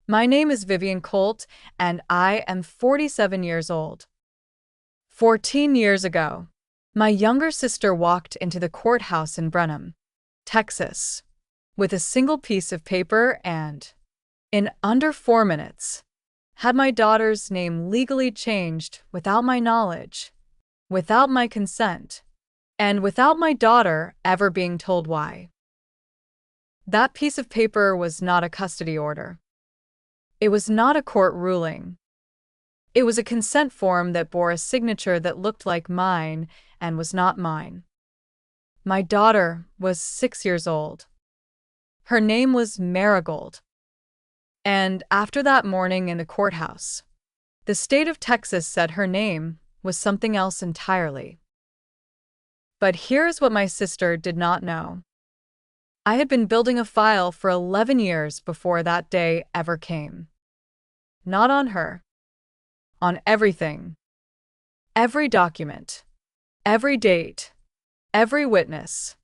My name is Vivienne Colt, and I am 47 years old. 14 years ago, my younger sister walked into the courthouse in Brenham, Texas, with a single piece of paper and, in under 4 minutes, had my daughter's name legally changed without my knowledge, without my consent, and without my daughter ever being told why. That piece of paper was not a custody order. It was not a court ruling. It was a consent form that bore a signature that looked like mine and was not mine. My daughter was 6 years old. Her name was Marigold. And after that morning in the courthouse, the state of Texas said her name was something else entirely. But here's what my sister did not know. I had been building a file for 11 years before that day ever came. Not on her. On everything. Every document. Every date. Every witness.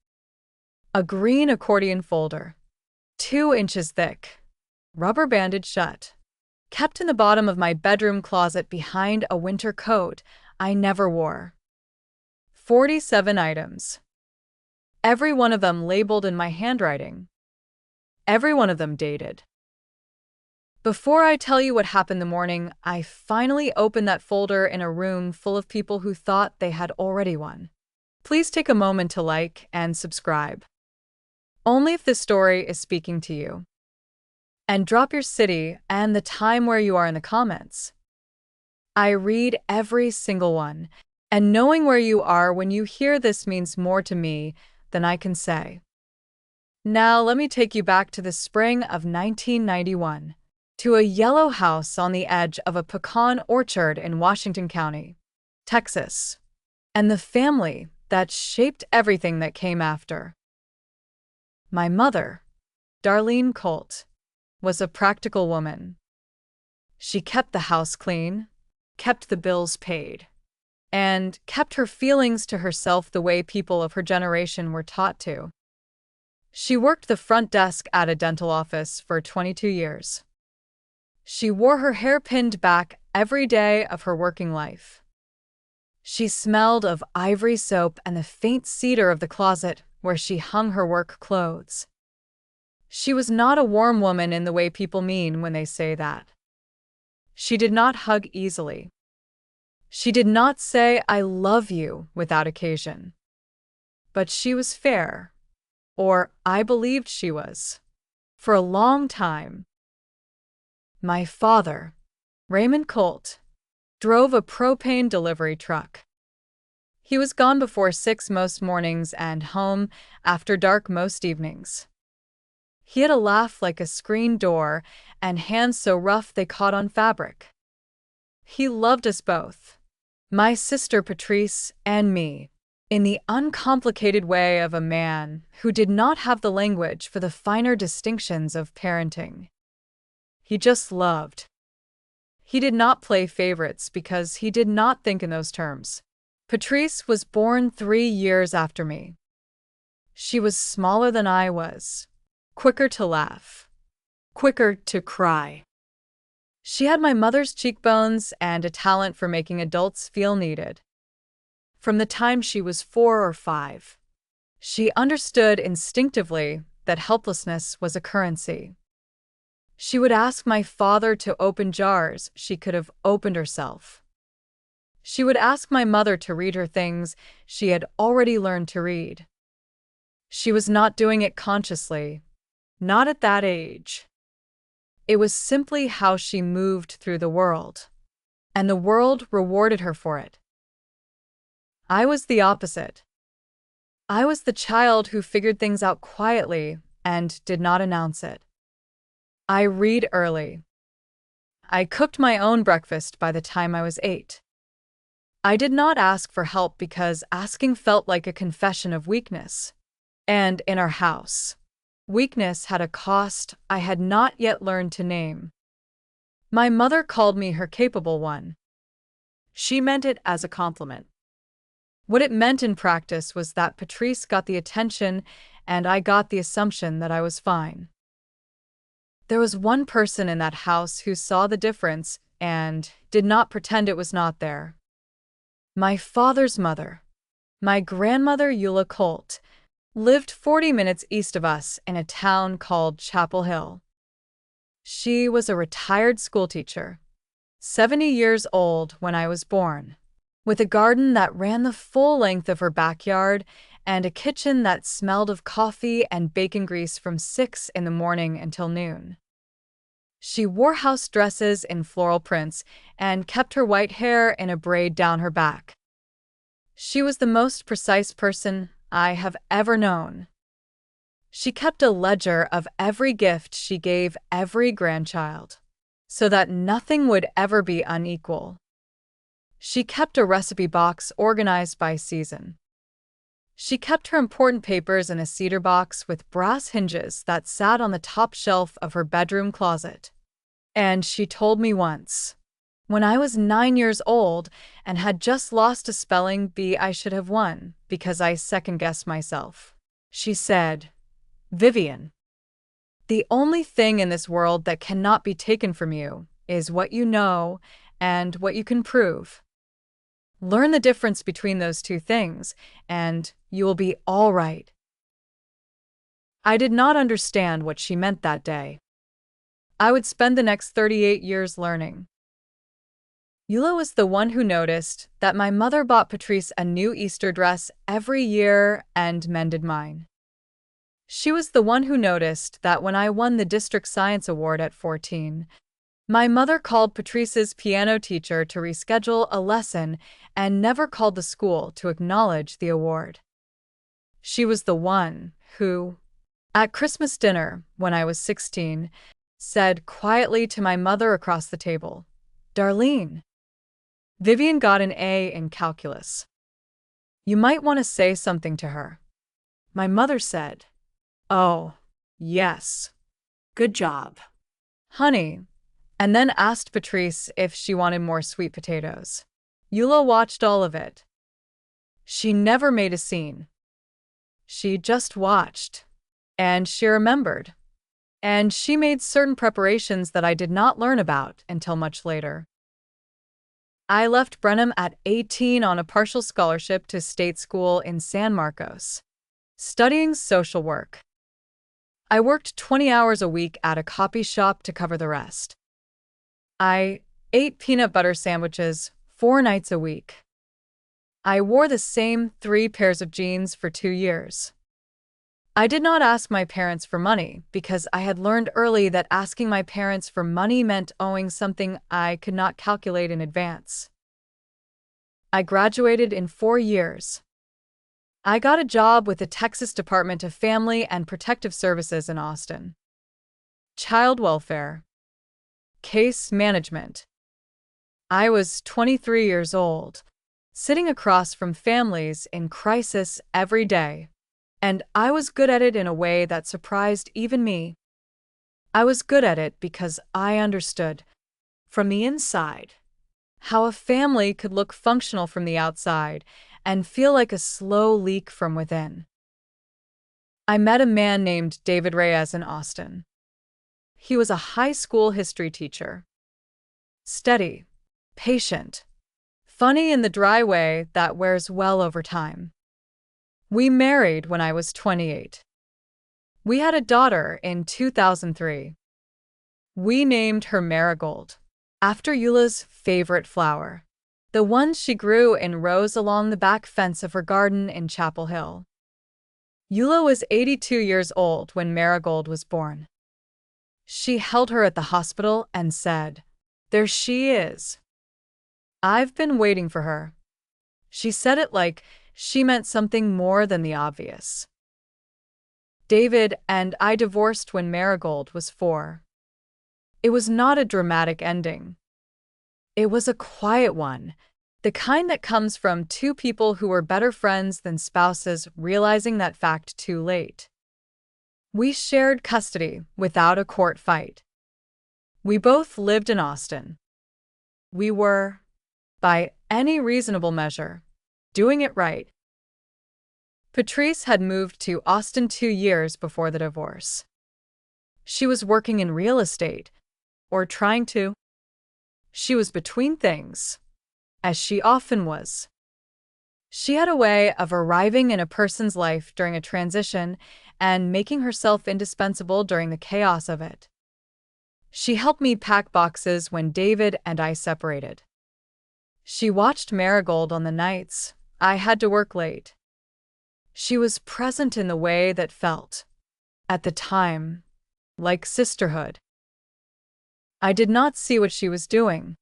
A green accordion folder. 2 inches thick. Rubber banded shut. Kept in the bottom of my bedroom closet behind a winter coat I never wore. 47 items. Every one of them labeled in my handwriting. Every one of them dated. Before I tell you what happened the morning I finally opened that folder in a room full of people who thought they had already won, please take a moment to like and subscribe. Only if this story is speaking to you. And drop your city and the time where you are in the comments. I read every single one, and knowing where you are when you hear this means more to me than I can say. Now let me take you back to the spring of 1991, to a yellow house on the edge of a pecan orchard in Washington County, Texas, and the family that shaped everything that came after. My mother, Darlene Colt, was a practical woman. She kept the house clean, kept the bills paid, and kept her feelings to herself the way people of her generation were taught to. She worked the front desk at a dental office for 22 years. She wore her hair pinned back every day of her working life. She smelled of ivory soap and the faint cedar of the closet where she hung her work clothes. She was not a warm woman in the way people mean when they say that. She did not hug easily. She did not say, "I love you," without occasion. But she was fair, or I believed she was, for a long time. My father, Raymond Colt, drove a propane delivery truck. He was gone before 6 most mornings and home after dark most evenings. He had a laugh like a screen door and hands so rough they caught on fabric. He loved us both, my sister Patrice and me, in the uncomplicated way of a man who did not have the language for the finer distinctions of parenting. He just loved. He did not play favorites because he did not think in those terms. Patrice was born 3 years after me. She was smaller than I was, quicker to laugh, quicker to cry. She had my mother's cheekbones and a talent for making adults feel needed. From the time she was 4 or 5, she understood instinctively that helplessness was a currency. She would ask my father to open jars she could have opened herself. She would ask my mother to read her things she had already learned to read. She was not doing it consciously, not at that age. It was simply how she moved through the world, and the world rewarded her for it. I was the opposite. I was the child who figured things out quietly and did not announce it. I read early. I cooked my own breakfast by the time I was 8. I did not ask for help because asking felt like a confession of weakness. And in our house, weakness had a cost I had not yet learned to name. My mother called me her capable one. She meant it as a compliment. What it meant in practice was that Patrice got the attention and I got the assumption that I was fine. There was one person in that house who saw the difference and did not pretend it was not there. My father's mother, my grandmother Eula Colt, lived 40 minutes east of us in a town called Chapel Hill. She was a retired schoolteacher, 70 years old when I was born, with a garden that ran the full length of her backyard and a kitchen that smelled of coffee and bacon grease from 6 in the morning until noon. She wore house dresses in floral prints and kept her white hair in a braid down her back. She was the most precise person I have ever known. She kept a ledger of every gift she gave every grandchild, so that nothing would ever be unequal. She kept a recipe box organized by season. She kept her important papers in a cedar box with brass hinges that sat on the top shelf of her bedroom closet. And she told me once, when I was 9 years old and had just lost a spelling bee I should have won because I second-guessed myself, she said, "Vivienne, the only thing in this world that cannot be taken from you is what you know and what you can prove. Learn the difference between those two things, and you will be all right." I did not understand what she meant that day. I would spend the next 38 years learning. Eula was the one who noticed that my mother bought Patrice a new Easter dress every year and mended mine. She was the one who noticed that when I won the District Science Award at 14, my mother called Patrice's piano teacher to reschedule a lesson and never called the school to acknowledge the award. She was the one who, at Christmas dinner when I was 16, said quietly to my mother across the table, "Darlene, Vivienne got an A in calculus. You might want to say something to her." My mother said, "Oh, yes. Good job, honey," and then asked Patrice if she wanted more sweet potatoes. Eula watched all of it. She never made a scene. She just watched. And she remembered. And she made certain preparations that I did not learn about until much later. I left Brenham at 18 on a partial scholarship to state school in San Marcos, studying social work. I worked 20 hours a week at a copy shop to cover the rest. I ate peanut butter sandwiches 4 nights a week. I wore the same 3 pairs of jeans for 2 years. I did not ask my parents for money because I had learned early that asking my parents for money meant owing something I could not calculate in advance. I graduated in 4 years. I got a job with the Texas Department of Family and Protective Services in Austin. Child welfare. Case management. I was 23 years old, sitting across from families in crisis every day, and I was good at it in a way that surprised even me. I was good at it because I understood, from the inside, how a family could look functional from the outside and feel like a slow leak from within. I met a man named David Reyes in Austin. He was a high school history teacher. Steady, patient, funny in the dry way that wears well over time. We married when I was 28. We had a daughter in 2003. We named her Marigold, after Eula's favorite flower, the one she grew in rows along the back fence of her garden in Chapel Hill. Eula was 82 years old when Marigold was born. She held her at the hospital and said, "There she is. I've been waiting for her." She said it like she meant something more than the obvious. David and I divorced when Marigold was 4. It was not a dramatic ending. It was a quiet one, the kind that comes from 2 people who were better friends than spouses realizing that fact too late. We shared custody without a court fight. We both lived in Austin. We were, by any reasonable measure, doing it right. Patrice had moved to Austin 2 years before the divorce. She was working in real estate, or trying to. She was between things, as she often was. She had a way of arriving in a person's life during a transition and making herself indispensable during the chaos of it. She helped me pack boxes when David and I separated. She watched Marigold on the nights I had to work late. She was present in the way that felt, at the time, like sisterhood. I did not see what she was doing.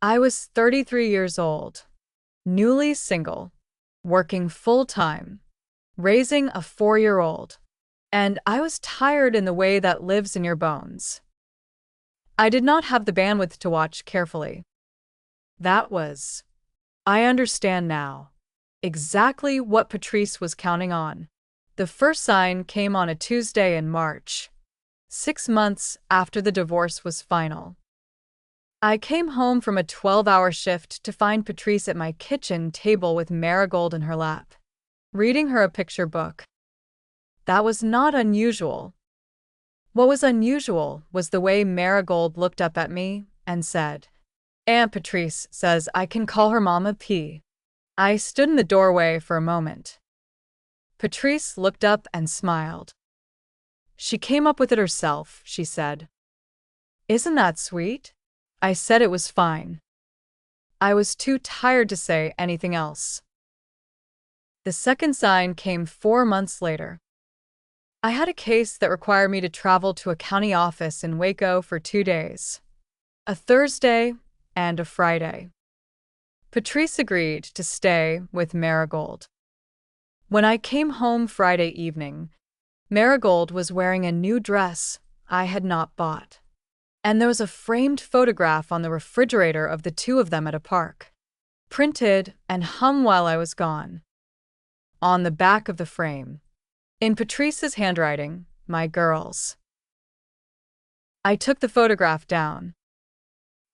I was 33 years old, newly single, working full-time, raising a 4-year-old, and I was tired in the way that lives in your bones. I did not have the bandwidth to watch carefully. I understand now, exactly what Patrice was counting on. The first sign came on a Tuesday in March, 6 months after the divorce was final. I came home from a 12-hour shift to find Patrice at my kitchen table with Marigold in her lap, reading her a picture book. That was not unusual. What was unusual was the way Marigold looked up at me and said, "Aunt Patrice says I can call her Mama P." I stood in the doorway for a moment. Patrice looked up and smiled. "She came up with it herself," she said. "Isn't that sweet?" I said it was fine. I was too tired to say anything else. The second sign came 4 months later. I had a case that required me to travel to a county office in Waco for 2 days, a Thursday and a Friday. Patrice agreed to stay with Marigold. When I came home Friday evening, Marigold was wearing a new dress I had not bought, and there was a framed photograph on the refrigerator of the two of them at a park, printed and hung while I was gone. On the back of the frame, in Patrice's handwriting, "My girls." I took the photograph down.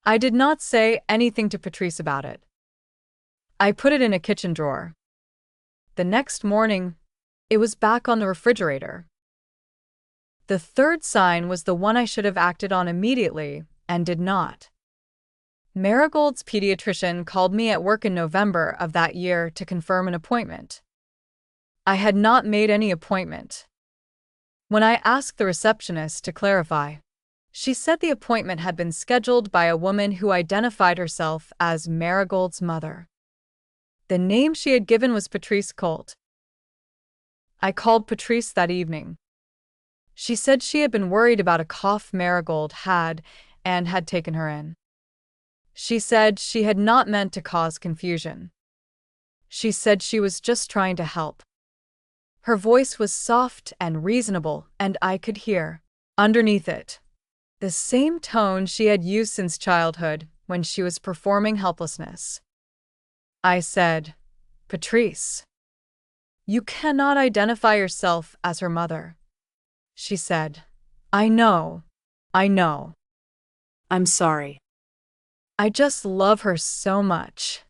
I did not say anything to Patrice about it. I put it in a kitchen drawer. The next morning, it was back on the refrigerator. The third sign was the one I should have acted on immediately and did not. Marigold's pediatrician called me at work in November of that year to confirm an appointment. I had not made any appointment. When I asked the receptionist to clarify, she said the appointment had been scheduled by a woman who identified herself as Marigold's mother. The name she had given was Patrice Colt. I called Patrice that evening. She said she had been worried about a cough Marigold had and had taken her in. She said she had not meant to cause confusion. She said she was just trying to help. Her voice was soft and reasonable, and I could hear, underneath it, the same tone she had used since childhood when she was performing helplessness. I said, "Patrice, you cannot identify yourself as her mother." She said, I know. I'm sorry. I just love her so much."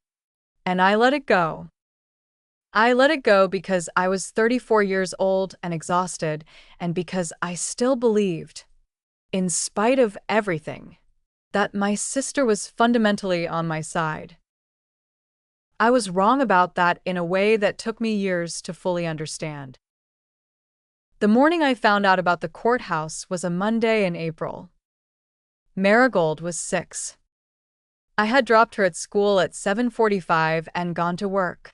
And I let it go. I let it go because I was 34 years old and exhausted, and because I still believed, in spite of everything, that my sister was fundamentally on my side. I was wrong about that in a way that took me years to fully understand. The morning I found out about the courthouse was a Monday in April. Marigold was 6. I had dropped her at school at 7:45 and gone to work.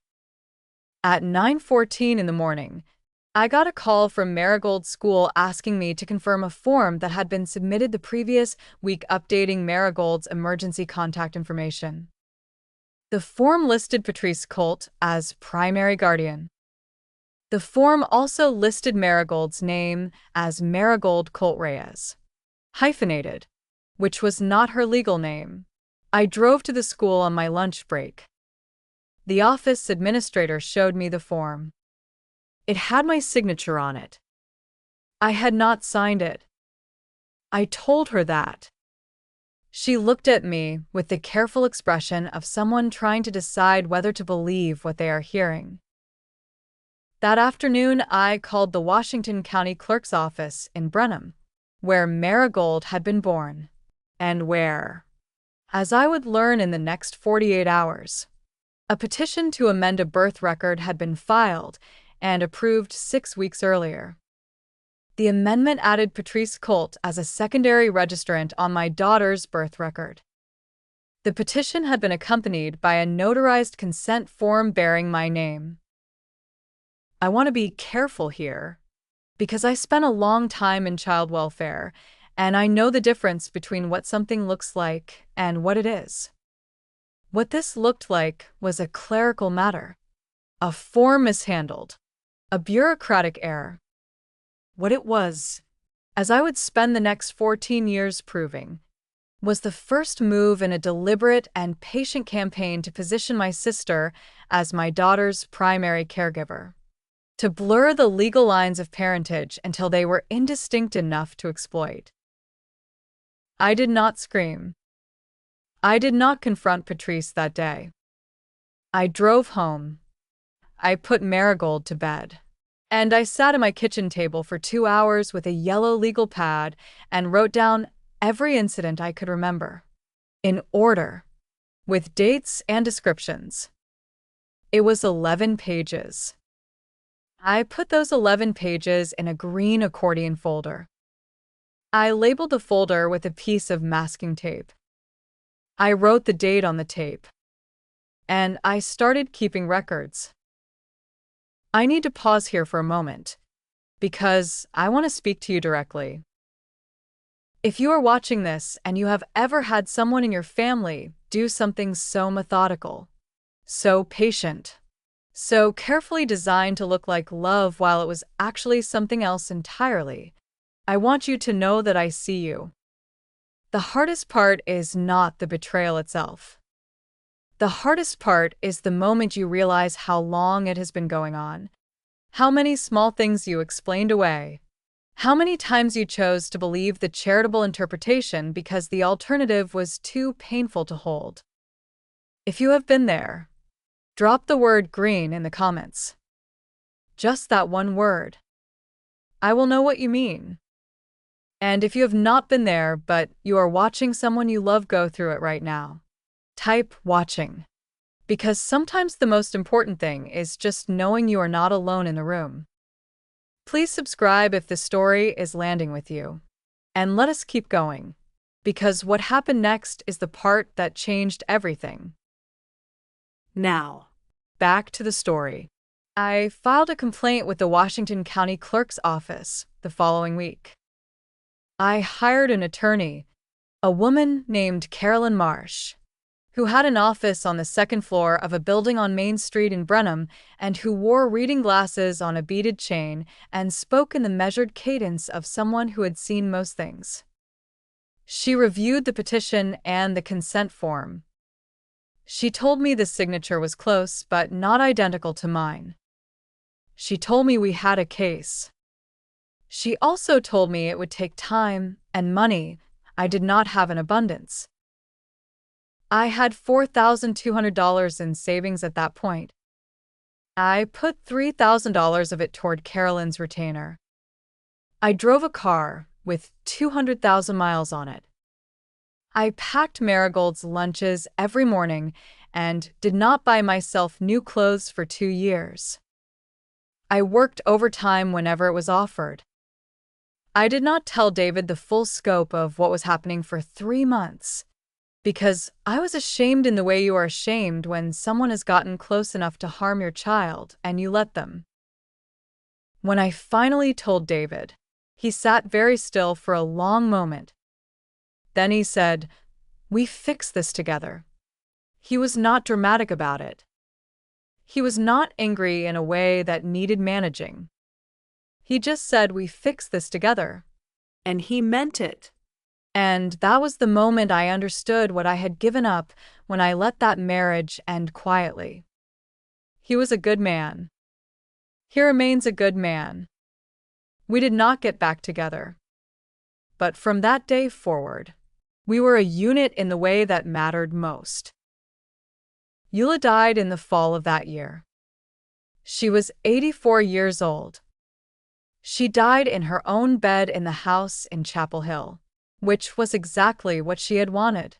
At 9:14 in the morning, I got a call from Marigold's school asking me to confirm a form that had been submitted the previous week updating Marigold's emergency contact information. The form listed Patrice Colt as primary guardian. The form also listed Marigold's name as Marigold Colt Reyes, hyphenated, which was not her legal name. I drove to the school on my lunch break. The office administrator showed me the form. It had my signature on it. I had not signed it. I told her that. She looked at me with the careful expression of someone trying to decide whether to believe what they are hearing. That afternoon, I called the Washington County Clerk's office in Brenham, where Marigold had been born, and where, as I would learn in the next 48 hours, a petition to amend a birth record had been filed and approved 6 weeks earlier. The amendment added Patrice Colt as a secondary registrant on my daughter's birth record. The petition had been accompanied by a notarized consent form bearing my name. I want to be careful here, because I spent a long time in child welfare, and I know the difference between what something looks like and what it is. What this looked like was a clerical matter, a form mishandled, a bureaucratic error. What it was, as I would spend the next 14 years proving, was the first move in a deliberate and patient campaign to position my sister as my daughter's primary caregiver, to blur the legal lines of parentage until they were indistinct enough to exploit. I did not scream. I did not confront Patrice that day. I drove home. I put Marigold to bed. And I sat at my kitchen table for 2 hours with a yellow legal pad and wrote down every incident I could remember, in order, with dates and descriptions. It was 11 pages. I put those 11 pages in a green accordion folder. I labeled the folder with a piece of masking tape. I wrote the date on the tape. And I started keeping records. I need to pause here for a moment, because I want to speak to you directly. If you are watching this and you have ever had someone in your family do something so methodical, so patient, so carefully designed to look like love while it was actually something else entirely, I want you to know that I see you. The hardest part is not the betrayal itself. The hardest part is the moment you realize how long it has been going on, how many small things you explained away, how many times you chose to believe the charitable interpretation because the alternative was too painful to hold. If you have been there, drop the word green in the comments. Just that one word. I will know what you mean. And if you have not been there but you are watching someone you love go through it right now, type watching. Because sometimes the most important thing is just knowing you are not alone in the room. Please subscribe if the story is landing with you. And let us keep going, because what happened next is the part that changed everything. Now, back to the story. I filed a complaint with the Washington County Clerk's Office the following week. I hired an attorney, a woman named Carolyn Marsh, who had an office on the second floor of a building on Main Street in Brenham and who wore reading glasses on a beaded chain and spoke in the measured cadence of someone who had seen most things. She reviewed the petition and the consent form. She told me the signature was close but not identical to mine. She told me we had a case. She also told me it would take time and money I did not have in abundance. I had $4,200 in savings at that point. I put $3,000 of it toward Carolyn's retainer. I drove a car with 200,000 miles on it. I packed Marigold's lunches every morning and did not buy myself new clothes for 2 years. I worked overtime whenever it was offered. I did not tell David the full scope of what was happening for 3 months, because I was ashamed in the way you are ashamed when someone has gotten close enough to harm your child and you let them. When I finally told David, he sat very still for a long moment. Then he said, "We fix this together." He was not dramatic about it. He was not angry in a way that needed managing. He just said, "We fix this together." And he meant it. And that was the moment I understood what I had given up when I let that marriage end quietly. He was a good man. He remains a good man. We did not get back together. But from that day forward, we were a unit in the way that mattered most. Eula died in the fall of that year. She was 84 years old. She died in her own bed in the house in Chapel Hill, which was exactly what she had wanted.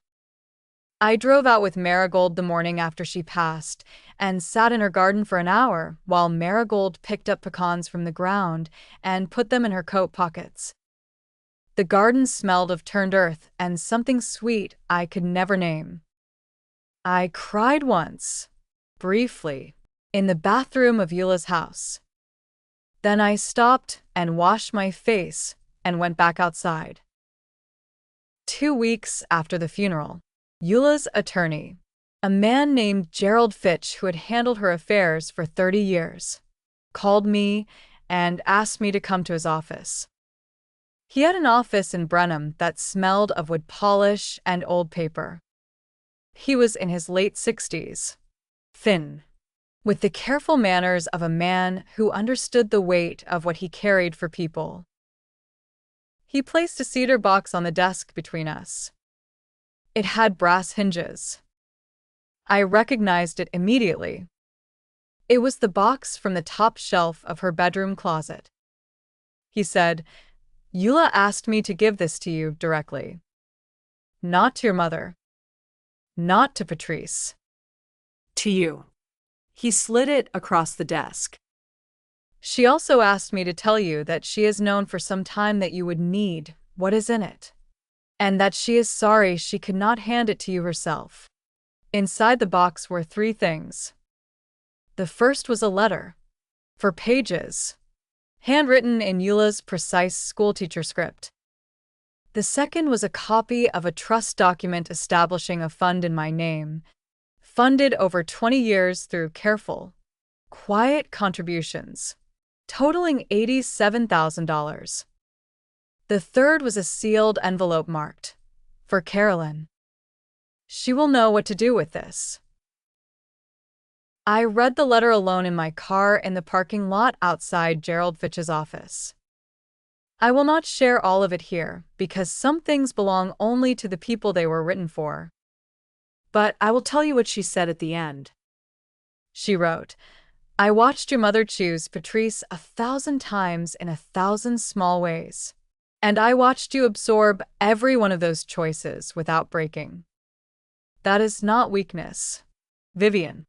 I drove out with Marigold the morning after she passed and sat in her garden for an hour while Marigold picked up pecans from the ground and put them in her coat pockets. The garden smelled of turned earth and something sweet I could never name. I cried once, briefly, in the bathroom of Eula's house. Then I stopped and washed my face and went back outside. 2 weeks after the funeral, Eula's attorney, a man named Gerald Fitch who had handled her affairs for 30 years, called me and asked me to come to his office. He had an office in Brenham that smelled of wood polish and old paper. He was in his late 60s, thin, with the careful manners of a man who understood the weight of what he carried for people. He placed a cedar box on the desk between us. It had brass hinges. I recognized it immediately. It was the box from the top shelf of her bedroom closet. He said, "Eula asked me to give this to you directly. Not to your mother. Not to Patrice. To you." He slid it across the desk. "She also asked me to tell you that she has known for some time that you would need what is in it, and that she is sorry she could not hand it to you herself." Inside the box were 3 things. The first was a letter, for pages, handwritten in Eula's precise schoolteacher script. The second was a copy of a trust document establishing a fund in my name, funded over 20 years through careful, quiet contributions, totaling $87,000. The third was a sealed envelope marked, "For Carolyn. She will know what to do with this." I read the letter alone in my car in the parking lot outside Gerald Fitch's office. I will not share all of it here because some things belong only to the people they were written for. But I will tell you what she said at the end. She wrote, "I watched your mother choose Patrice 1,000 times in 1,000 small ways, and I watched you absorb every one of those choices without breaking. That is not weakness, Vivienne.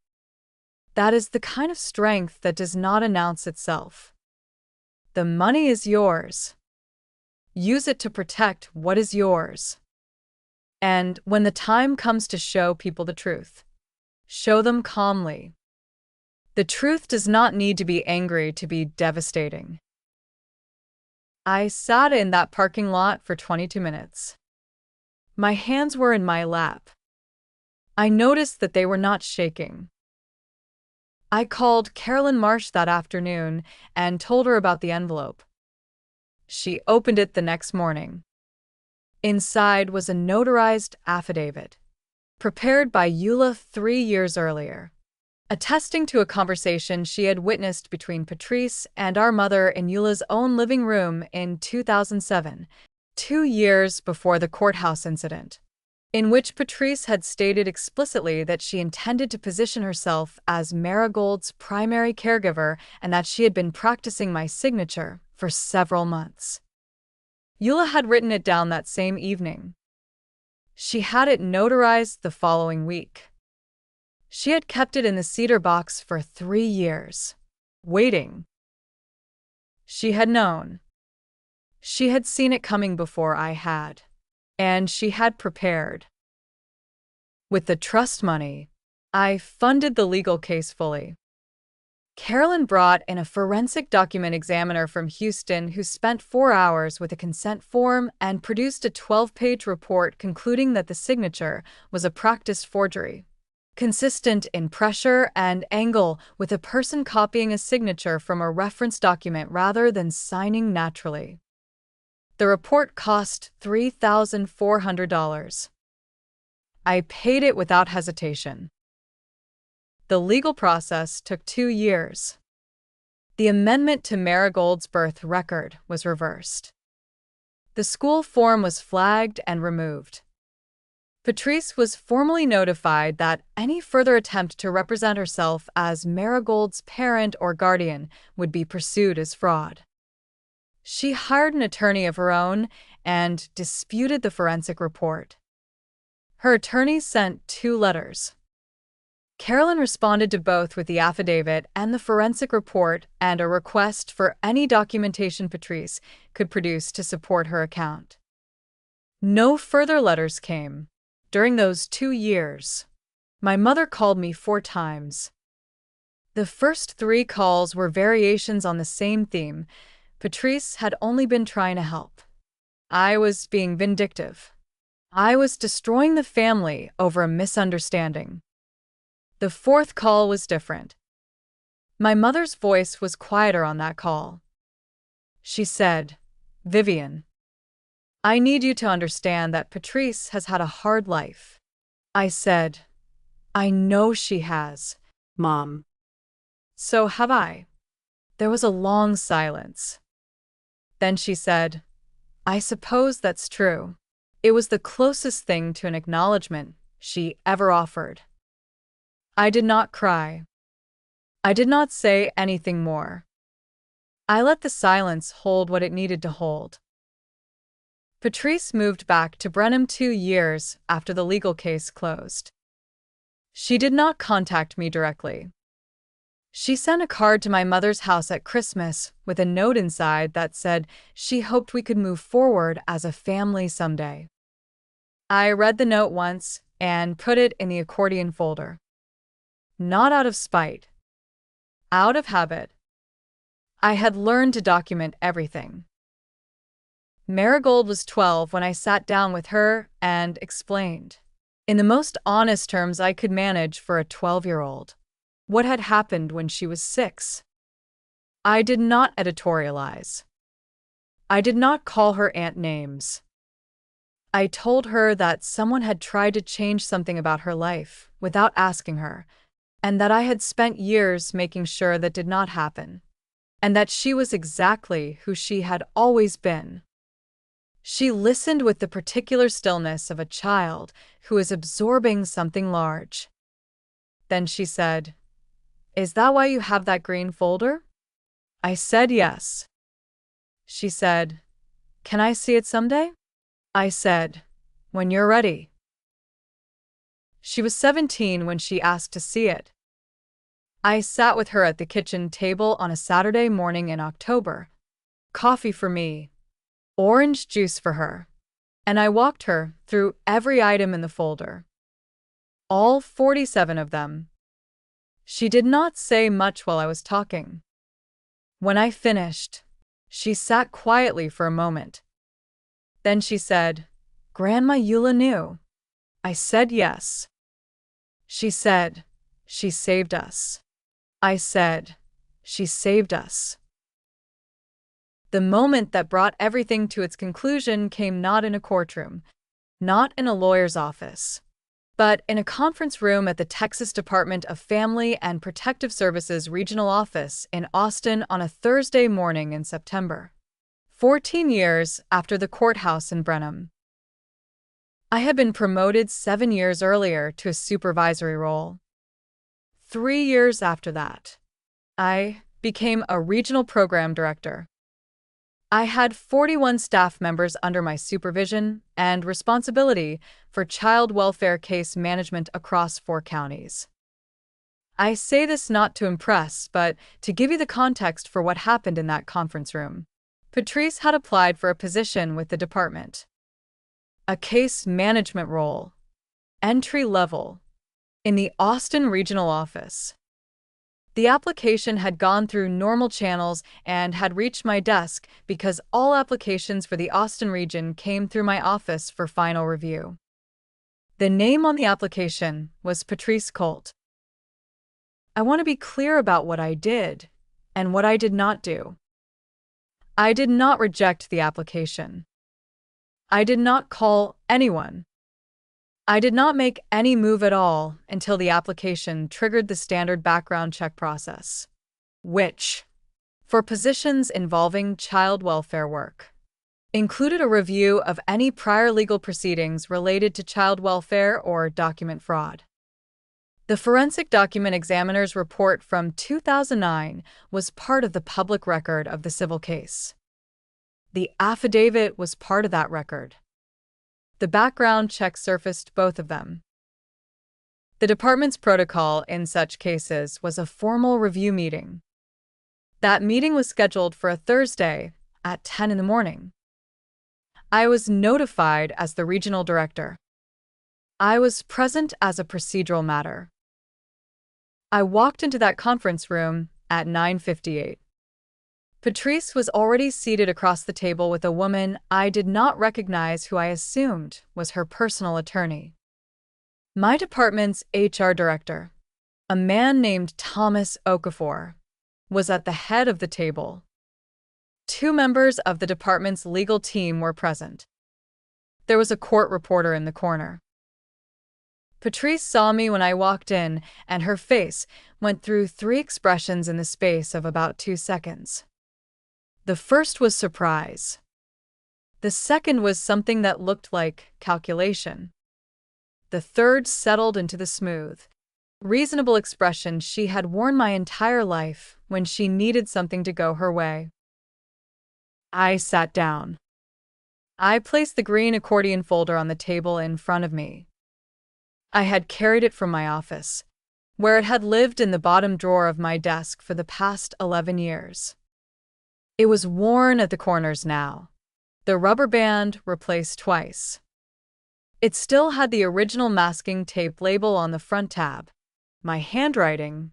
That is the kind of strength that does not announce itself. The money is yours. Use it to protect what is yours. And when the time comes to show people the truth, show them calmly. The truth does not need to be angry to be devastating." I sat in that parking lot for 22 minutes. My hands were in my lap. I noticed that they were not shaking. I called Carolyn Marsh that afternoon and told her about the envelope. She opened it the next morning. Inside was a notarized affidavit, prepared by Eula 3 years earlier, attesting to a conversation she had witnessed between Patrice and our mother in Eula's own living room in 2007, 2 years before the courthouse incident, in which Patrice had stated explicitly that she intended to position herself as Marigold's primary caregiver and that she had been practicing my signature for several months. Eula had written it down that same evening. She had it notarized the following week. She had kept it in the cedar box for 3 years, waiting. She had known. She had seen it coming before I had. And she had prepared. With the trust money, I funded the legal case fully. Carolyn brought in a forensic document examiner from Houston who spent 4 hours with a consent form and produced a 12-page report concluding that the signature was a practiced forgery, consistent in pressure and angle with a person copying a signature from a reference document rather than signing naturally. The report cost $3,400. I paid it without hesitation. The legal process took 2 years. The amendment to Marigold's birth record was reversed. The school form was flagged and removed. Patrice was formally notified that any further attempt to represent herself as Marigold's parent or guardian would be pursued as fraud. She hired an attorney of her own and disputed the forensic report. Her attorney sent 2 letters. Carolyn responded to both with the affidavit and the forensic report and a request for any documentation Patrice could produce to support her account. No further letters came. During those 2 years, my mother called me 4 times. The first 3 calls were variations on the same theme. Patrice had only been trying to help. I was being vindictive. I was destroying the family over a misunderstanding. The 4th call was different. My mother's voice was quieter on that call. She said, "Vivienne, I need you to understand that Patrice has had a hard life." I said, "I know she has, Mom." "So have I." There was a long silence. Then she said, "I suppose that's true." It was the closest thing to an acknowledgement she ever offered. I did not cry. I did not say anything more. I let the silence hold what it needed to hold. Patrice moved back to Brenham 2 years after the legal case closed. She did not contact me directly. She sent a card to my mother's house at Christmas with a note inside that said she hoped we could move forward as a family someday. I read the note once and put it in the accordion folder. Not out of spite. Out of habit. I had learned to document everything. Marigold was 12 when I sat down with her and explained, in the most honest terms I could manage for a 12-year-old, what had happened when she was 6. I did not editorialize. I did not call her aunt names. I told her that someone had tried to change something about her life without asking her, and that I had spent years making sure that did not happen, and that she was exactly who she had always been. She listened with the particular stillness of a child who is absorbing something large. Then she said, "Is that why you have that green folder?" I said yes. She said, "Can I see it someday?" I said, "When you're ready." She was 17 when she asked to see it. I sat with her at the kitchen table on a Saturday morning in October. Coffee for me, orange juice for her, and I walked her through every item in the folder. All 47 of them. She did not say much while I was talking. When I finished, she sat quietly for a moment. Then she said, "Grandma Eula knew." I said yes. She said, "She saved us." I said, "She saved us." The moment that brought everything to its conclusion came not in a courtroom, not in a lawyer's office, but in a conference room at the Texas Department of Family and Protective Services Regional Office in Austin on a Thursday morning in September, 14 years after the courthouse in Brenham. I had been promoted 7 years earlier to a supervisory role. 3 years after that, I became a regional program director. I had 41 staff members under my supervision and responsibility for child welfare case management across 4 counties. I say this not to impress, but to give you the context for what happened in that conference room. Patrice had applied for a position with the department. A case management role, entry level, in the Austin Regional Office. The application had gone through normal channels and had reached my desk because all applications for the Austin region came through my office for final review. The name on the application was Patrice Colt. I want to be clear about what I did and what I did not do. I did not reject the application. I did not call anyone. I did not make any move at all until the application triggered the standard background check process, which, for positions involving child welfare work, included a review of any prior legal proceedings related to child welfare or document fraud. The Forensic Document Examiner's report from 2009 was part of the public record of the civil case. The affidavit was part of that record. The background check surfaced both of them. The department's protocol in such cases was a formal review meeting. That meeting was scheduled for a Thursday at 10 in the morning. I was notified as the regional director. I was present as a procedural matter. I walked into that conference room at 9:58. Patrice was already seated across the table with a woman I did not recognize who I assumed was her personal attorney. My department's HR director, a man named Thomas Okafor, was at the head of the table. 2 members of the department's legal team were present. There was a court reporter in the corner. Patrice saw me when I walked in, and her face went through 3 expressions in the space of about 2 seconds. The first was surprise. The second was something that looked like calculation. The third settled into the smooth, reasonable expression she had worn my entire life when she needed something to go her way. I sat down. I placed the green accordion folder on the table in front of me. I had carried it from my office, where it had lived in the bottom drawer of my desk for the past 11 years. It was worn at the corners now, the rubber band replaced twice. It still had the original masking tape label on the front tab, my handwriting,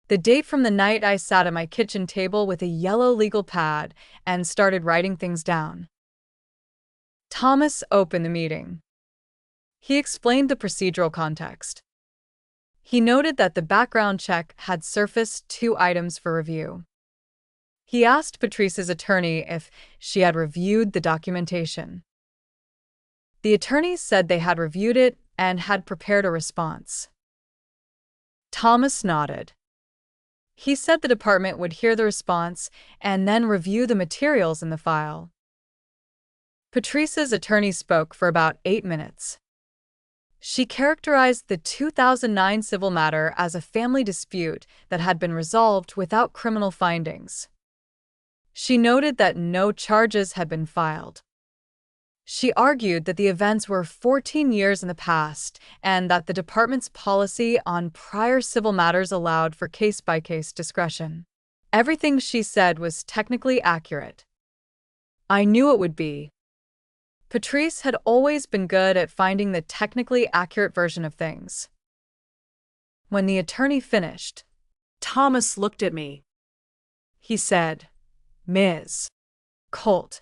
the date from the night I sat at my kitchen table with a yellow legal pad and started writing things down. Thomas opened the meeting. He explained the procedural context. He noted that the background check had surfaced 2 items for review. He asked Patrice's attorney if she had reviewed the documentation. The attorneys said they had reviewed it and had prepared a response. Thomas nodded. He said the department would hear the response and then review the materials in the file. Patrice's attorney spoke for about 8 minutes. She characterized the 2009 civil matter as a family dispute that had been resolved without criminal findings. She noted that no charges had been filed. She argued that the events were 14 years in the past and that the department's policy on prior civil matters allowed for case-by-case discretion. Everything she said was technically accurate. I knew it would be. Patrice had always been good at finding the technically accurate version of things. When the attorney finished, Thomas looked at me. He said, "Ms. Colt,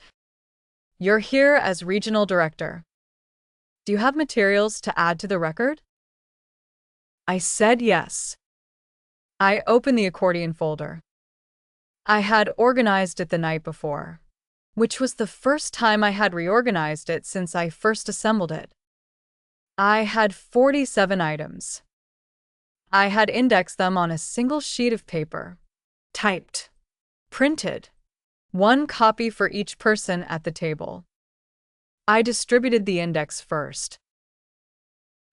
you're here as regional director. Do you have materials to add to the record?" I said yes. I opened the accordion folder. I had organized it the night before, which was the first time I had reorganized it since I first assembled it. I had 47 items. I had indexed them on a single sheet of paper, typed, printed, 1 copy for each person at the table. I distributed the index first.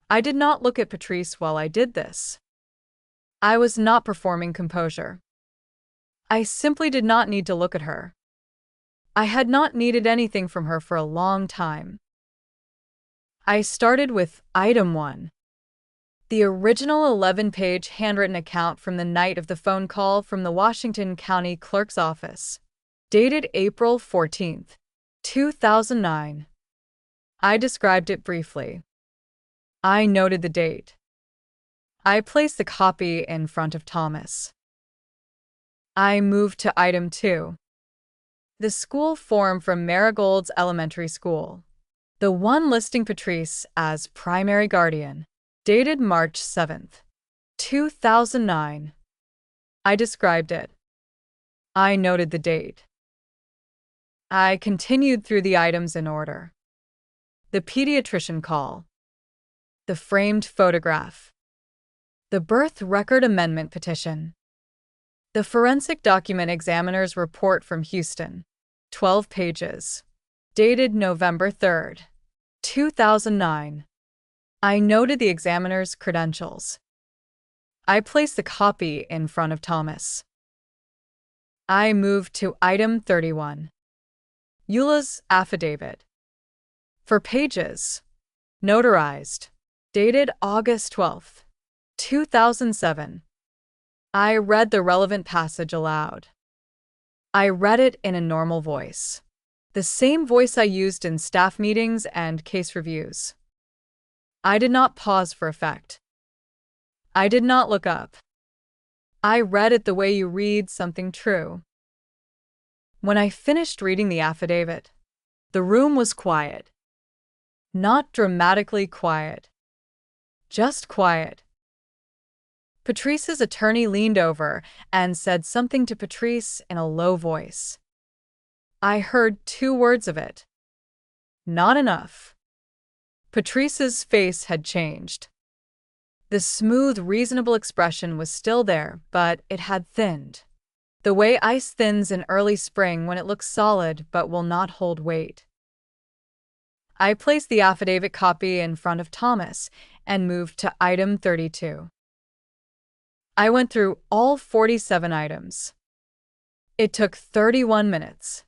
I did not look at Patrice while I did this. I was not performing composure. I simply did not need to look at her. I had not needed anything from her for a long time. I started with Item 1. The original 11-page handwritten account from the night of the phone call from the Washington County Clerk's office, dated April 14, 2009. I described it briefly. I noted the date. I placed the copy in front of Thomas. I moved to Item 2. The school form from Marigold's elementary school, the one listing Patrice as primary guardian, dated March 7, 2009. I described it. I noted the date. I continued through the items in order. The pediatrician call. The framed photograph. The birth record amendment petition. The forensic document examiner's report from Houston, 12 pages, dated November 3, 2009. I noted the examiner's credentials. I placed the copy in front of Thomas. I moved to Item 31. Eula's affidavit. For pages. Notarized. Dated August 12, 2007. I read the relevant passage aloud. I read it in a normal voice. The same voice I used in staff meetings and case reviews. I did not pause for effect. I did not look up. I read it the way you read something true. When I finished reading the affidavit, the room was quiet. Not dramatically quiet. Just quiet. Patrice's attorney leaned over and said something to Patrice in a low voice. I heard 2 words of it. Not enough. Patrice's face had changed. The smooth, reasonable expression was still there, but it had thinned. The way ice thins in early spring when it looks solid but will not hold weight. I placed the affidavit copy in front of Thomas and moved to item 32. I went through all 47 items. It took 31 minutes.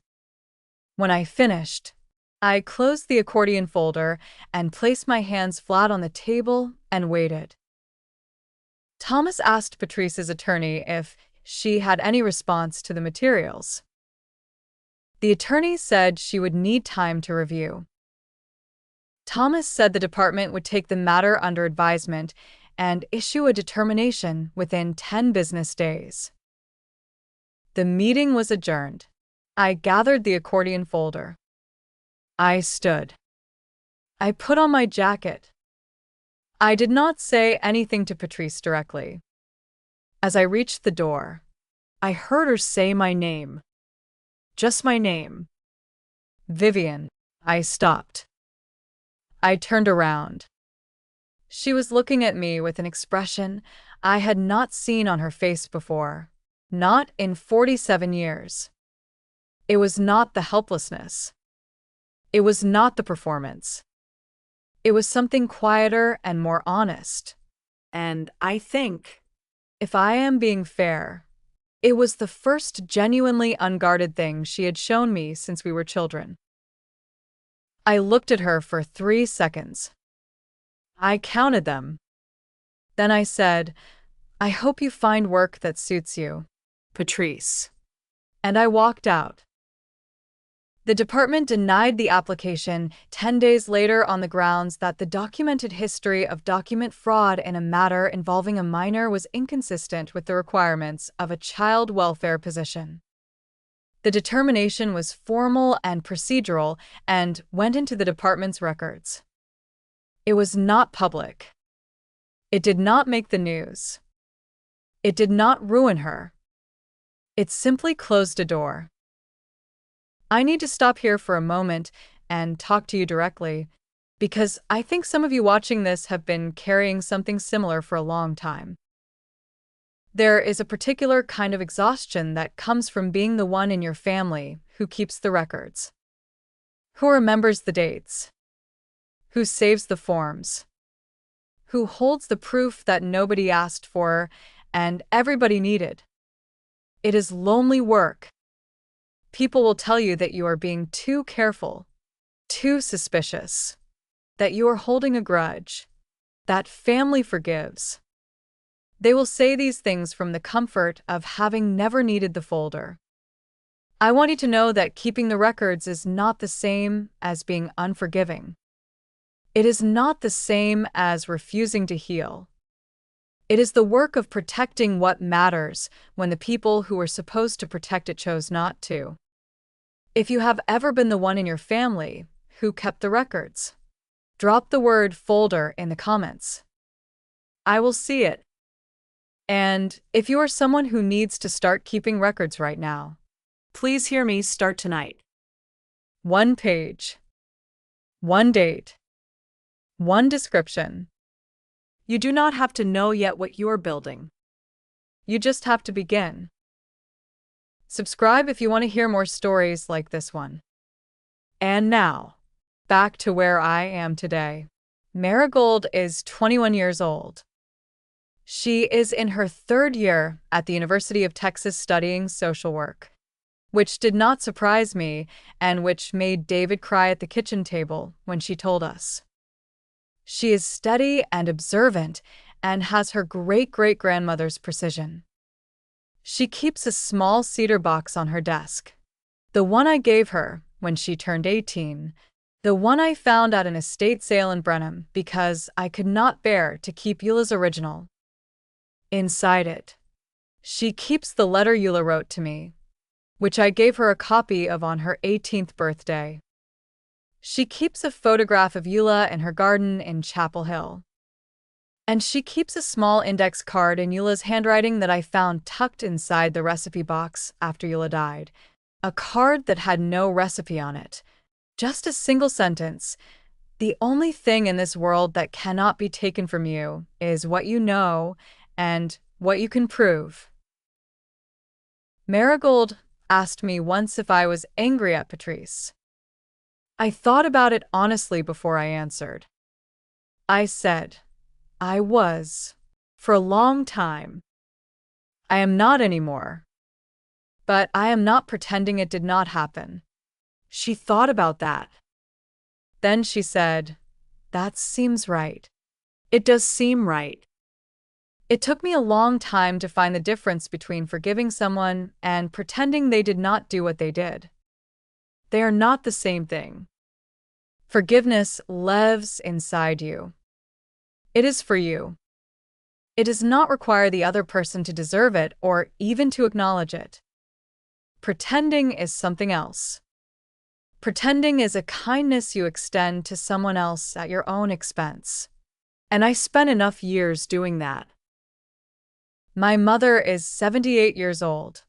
When I finished, I closed the accordion folder and placed my hands flat on the table and waited. Thomas asked Patrice's attorney if she had any response to the materials. The attorney said she would need time to review. Thomas said the department would take the matter under advisement and issue a determination within 10 business days. The meeting was adjourned. I gathered the accordion folder. I stood. I put on my jacket. I did not say anything to Patrice directly. As I reached the door, I heard her say my name. Just my name. Vivienne. I stopped. I turned around. She was looking at me with an expression I had not seen on her face before, not in 47 years. It was not the helplessness. It was not the performance. It was something quieter and more honest. And I think, if I am being fair, it was the first genuinely unguarded thing she had shown me since we were children. I looked at her for 3 seconds. I counted them. Then I said, I hope you find work that suits you, Patrice. And I walked out. The department denied the application 10 days later on the grounds that the documented history of document fraud in a matter involving a minor was inconsistent with the requirements of a child welfare position. The determination was formal and procedural and went into the department's records. It was not public. It did not make the news. It did not ruin her. It simply closed a door. I need to stop here for a moment and talk to you directly, because I think some of you watching this have been carrying something similar for a long time. There is a particular kind of exhaustion that comes from being the one in your family who keeps the records, who remembers the dates, who saves the forms, who holds the proof that nobody asked for and everybody needed. It is lonely work. People will tell you that you are being too careful, too suspicious, that you are holding a grudge, that family forgives. They will say these things from the comfort of having never needed the folder. I want you to know that keeping the records is not the same as being unforgiving. It is not the same as refusing to heal. It is the work of protecting what matters when the people who were supposed to protect it chose not to. If you have ever been the one in your family who kept the records, drop the word folder in the comments. I will see it. And if you are someone who needs to start keeping records right now, please hear me start tonight. 1 page. 1 date. 1 description. You do not have to know yet what you're building. You just have to begin. Subscribe if you want to hear more stories like this one. And now, back to where I am today. Marigold is 21 years old. She is in her 3rd year at the University of Texas studying social work. which did not surprise me and which made David cry at the kitchen table when she told us. She is steady and observant and has her great-great-grandmother's precision. She keeps a small cedar box on her desk. The one I gave her when she turned 18, the one I found at an estate sale in Brenham because I could not bear to keep Eula's original. Inside it, she keeps the letter Eula wrote to me, which I gave her a copy of on her 18th birthday. She keeps a photograph of Eula in her garden in Chapel Hill. And she keeps a small index card in Eula's handwriting that I found tucked inside the recipe box after Eula died. A card that had no recipe on it. Just a single sentence. The only thing in this world that cannot be taken from you is what you know and what you can prove. Marigold asked me once if I was angry at Patrice. I thought about it honestly before I answered. I said, I was, for a long time. I am not anymore. But I am not pretending it did not happen. She thought about that. Then she said, that seems right. It does seem right. It took me a long time to find the difference between forgiving someone and pretending they did not do what they did. They are not the same thing. Forgiveness lives inside you. It is for you. It does not require the other person to deserve it or even to acknowledge it. Pretending is something else. Pretending is a kindness you extend to someone else at your own expense. And I spent enough years doing that. My mother is 78 years old.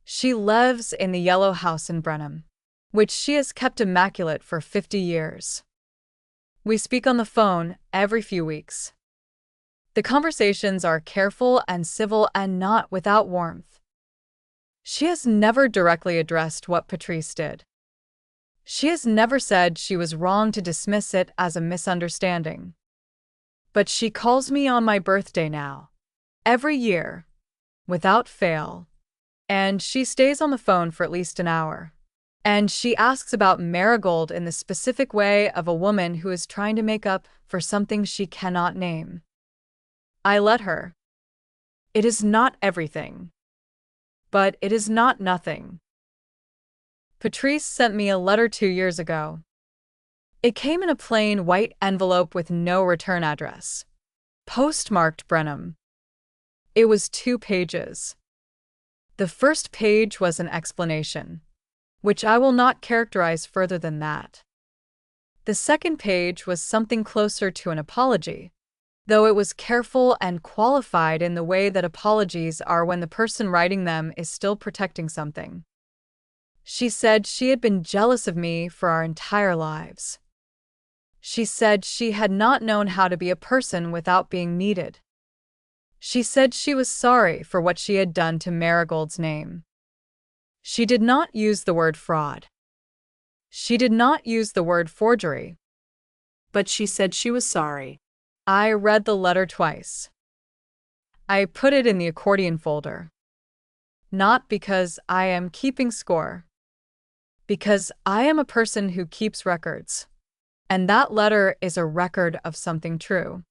She lives in the yellow house in Brenham, which she has kept immaculate for 50 years. We speak on the phone every few weeks. The conversations are careful and civil and not without warmth. She has never directly addressed what Patrice did. She has never said she was wrong to dismiss it as a misunderstanding. But she calls me on my birthday now, every year, without fail, and she stays on the phone for at least an hour. And she asks about Marigold in the specific way of a woman who is trying to make up for something she cannot name. I let her. It is not everything. But it is not nothing. Patrice sent me a letter 2 years ago. It came in a plain white envelope with no return address. Postmarked Brenham. It was 2 pages. The first page was an explanation, which I will not characterize further than that. The second page was something closer to an apology, though it was careful and qualified in the way that apologies are when the person writing them is still protecting something. She said she had been jealous of me for our entire lives. She said she had not known how to be a person without being needed. She said she was sorry for what she had done to Marigold's name. She did not use the word fraud. She did not use the word forgery. But she said she was sorry. I read the letter twice. I put it in the accordion folder. Not because I am keeping score. Because I am a person who keeps records. And that letter is a record of something true.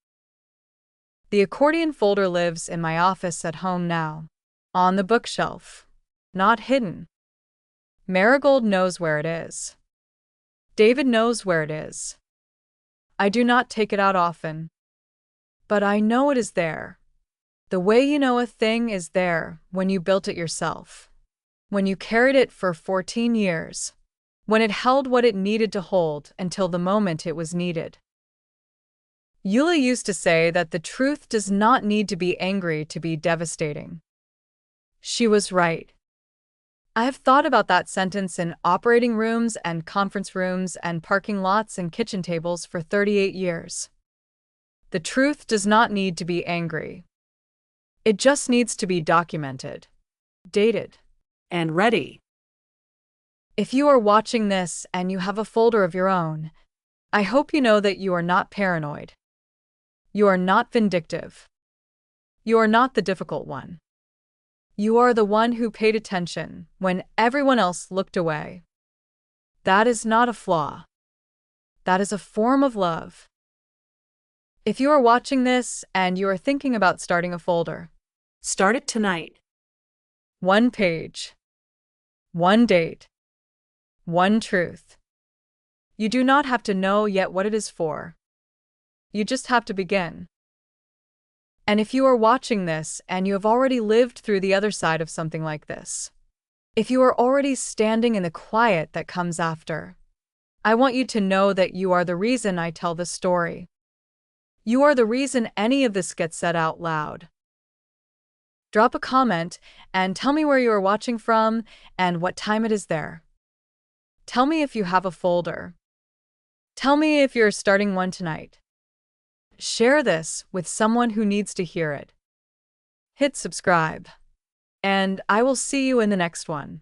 The accordion folder lives in my office at home now. On the bookshelf. Not hidden. Marigold knows where it is. David knows where it is. I do not take it out often. But I know it is there. The way you know a thing is there when you built it yourself. When you carried it for 14 years. When it held what it needed to hold until the moment it was needed. Eula used to say that the truth does not need to be angry to be devastating. She was right. I have thought about that sentence in operating rooms and conference rooms and parking lots and kitchen tables for 38 years. The truth does not need to be angry. It just needs to be documented, dated, and ready. If you are watching this and you have a folder of your own, I hope you know that you are not paranoid. You are not vindictive. You are not the difficult one. You are the one who paid attention when everyone else looked away. That is not a flaw. That is a form of love. If you are watching this and you are thinking about starting a folder, start it tonight. one page, one date, one truth. You do not have to know yet what it is for. You just have to begin. And if you are watching this and you have already lived through the other side of something like this, if you are already standing in the quiet that comes after, I want you to know that you are the reason I tell this story. You are the reason any of this gets said out loud. Drop a comment and tell me where you are watching from and what time it is there. Tell me if you have a folder. Tell me if you're starting one tonight. Share this with someone who needs to hear it. Hit subscribe. And I will see you in the next one.